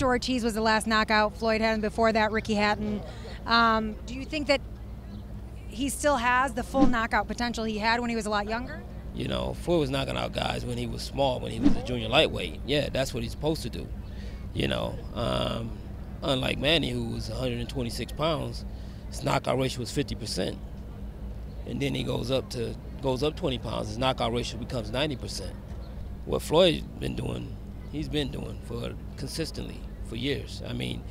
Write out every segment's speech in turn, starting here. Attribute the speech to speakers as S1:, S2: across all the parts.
S1: Victor Ortiz was the last knockout Floyd had, and before that, Ricky Hatton. Do you think that he still has the full knockout potential he had when he was a lot younger?
S2: You know, Floyd was knocking out guys when he was small, when he was a junior lightweight. Yeah, that's what he's supposed to do. You know, unlike Manny, who was 126 pounds, his knockout ratio was 50%. And then he goes up 20 pounds, his knockout ratio becomes 90%. What Floyd's been doing, he's been doing for consistently for years. I mean,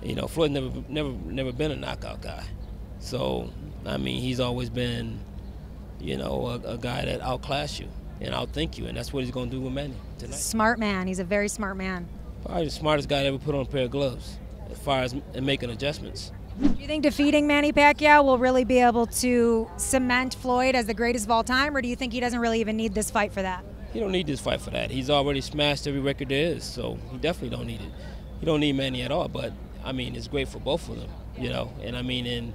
S2: you know, Floyd never been a knockout guy. So, I mean, he's always been, you know, a guy that outclass you and outthink you, and that's what he's going to do with Manny tonight.
S1: Smart man. He's a very smart man.
S2: Probably the smartest guy that ever put on a pair of gloves as far as making adjustments.
S1: Do you think defeating Manny Pacquiao will really be able to cement Floyd as the greatest of all time, or do you think he doesn't really even need this fight for that?
S2: He don't need this fight for that. He's already smashed every record there is, so he definitely don't need it. He don't need Manny at all, but, I mean, it's great for both of them, you know. And, I mean, and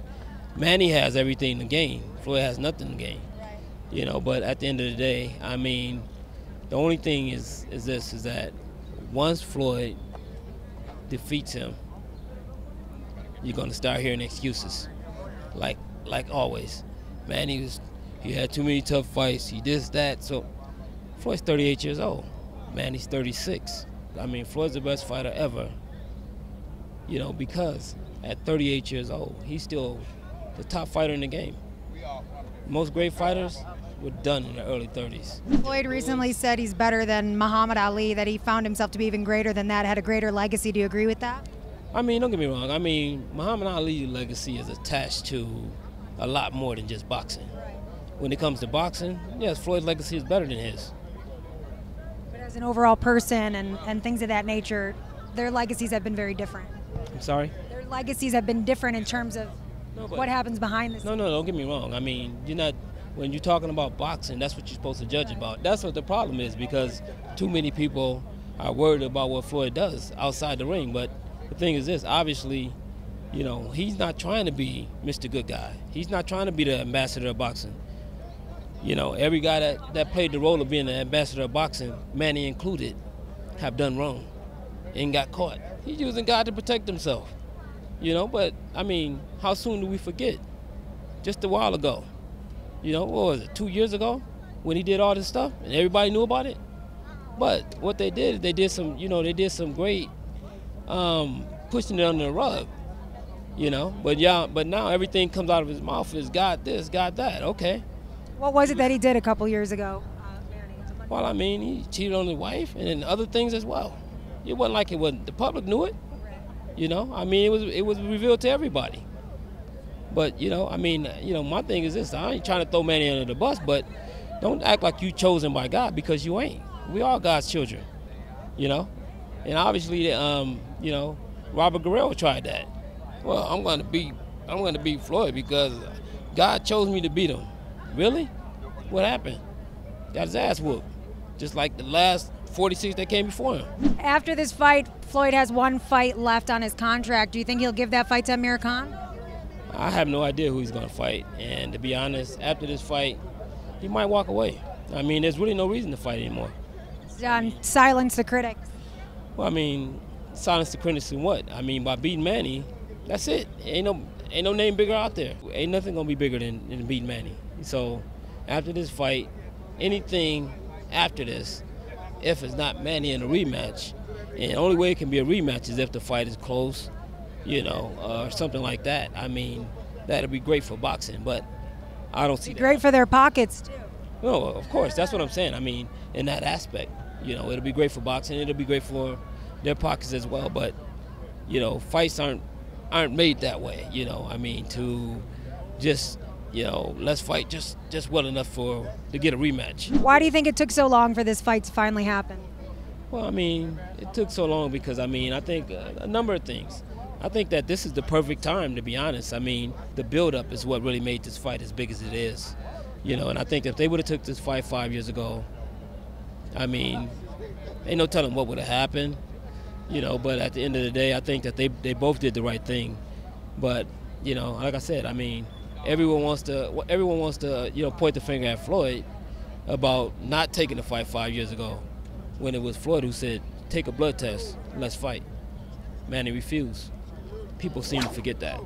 S2: Manny has everything to gain. Floyd has nothing to gain, you know. But at the end of the day, I mean, the only thing is that once Floyd defeats him, you're going to start hearing excuses, like always. Manny he had too many tough fights. He this, that. So Floyd's 38 years old. Manny's 36. I mean, Floyd's the best fighter ever. You know, because at 38 years old, he's still the top fighter in the game. Most great fighters were done in the early 30s.
S1: Floyd recently said he's better than Muhammad Ali, that he found himself to be even greater than that, had a greater legacy. Do you agree with that?
S2: I mean, don't get me wrong. I mean, Muhammad Ali's legacy is attached to a lot more than just boxing. When it comes to boxing, yes, Floyd's legacy is better than his.
S1: But as an overall person and things of that nature, their legacies have been very different.
S2: I'm sorry?
S1: Their legacies have been different in terms of what happens behind the scenes.
S2: No, don't get me wrong. I mean, when you're talking about boxing, that's what you're supposed to judge about. That's what the problem is, because too many people are worried about what Floyd does outside the ring. But the thing is this, obviously, you know, he's not trying to be Mr. Good Guy. He's not trying to be the ambassador of boxing. You know, every guy that played the role of being the ambassador of boxing, Manny included, have done wrong and got caught. He's using God to protect himself. You know, but, I mean, how soon do we forget? Just a while ago. You know, what was it, 2 years ago when he did all this stuff and everybody knew about it? But what they did some great pushing it under the rug, you know. But now everything comes out of his mouth is God this, God that. Okay.
S1: What was it that he did a couple years ago?
S2: Well, I mean, he cheated on his wife and other things as well. It wasn't like the public knew it, you know. I mean, it was revealed to everybody. But, you know, I mean, you know, my thing is this: I ain't trying to throw Manny under the bus, but don't act like you chosen by God, because you ain't. We are God's children, you know. And obviously, you know, Robert Guerrero tried that. Well, I'm going to beat Floyd because God chose me to beat him. Really? What happened? Got his ass whooped, just like the last 46 that came before him.
S1: After this fight, Floyd has one fight left on his contract. Do you think he'll give that fight to Amir Khan?
S2: I have no idea who he's going to fight. And to be honest, after this fight, he might walk away. I mean, there's really no reason to fight anymore.
S1: Silence the critics.
S2: Well, I mean, silence the critics in what? I mean, by beating Manny, that's it. Ain't no name bigger out there. Ain't nothing going to be bigger than beating Manny. So after this fight, anything after this, if it's not Manny in a rematch, and the only way it can be a rematch is if the fight is close, you know, or something like that. I mean, that'd be great for boxing, but I don't see that.
S1: Great for their pockets, too.
S2: No, of course, that's what I'm saying. I mean, in that aspect, you know, it'll be great for boxing, it'll be great for their pockets as well, but, you know, fights aren't made that way, you know. I mean, to just, you know, let's fight just well enough to get a rematch.
S1: Why do you think it took so long for this fight to finally happen?
S2: Well, I mean, it took so long because, I mean, I think a number of things. I think that this is the perfect time, to be honest. I mean, the build-up is what really made this fight as big as it is. You know, and I think if they would have took this fight 5 years ago, I mean, ain't no telling what would have happened. You know, but at the end of the day, I think that they both did the right thing. But, you know, like I said, I mean, everyone wants to you know, point the finger at Floyd about not taking the fight 5 years ago, when it was Floyd who said, take a blood test, let's fight. Manny refused. People seem to forget that.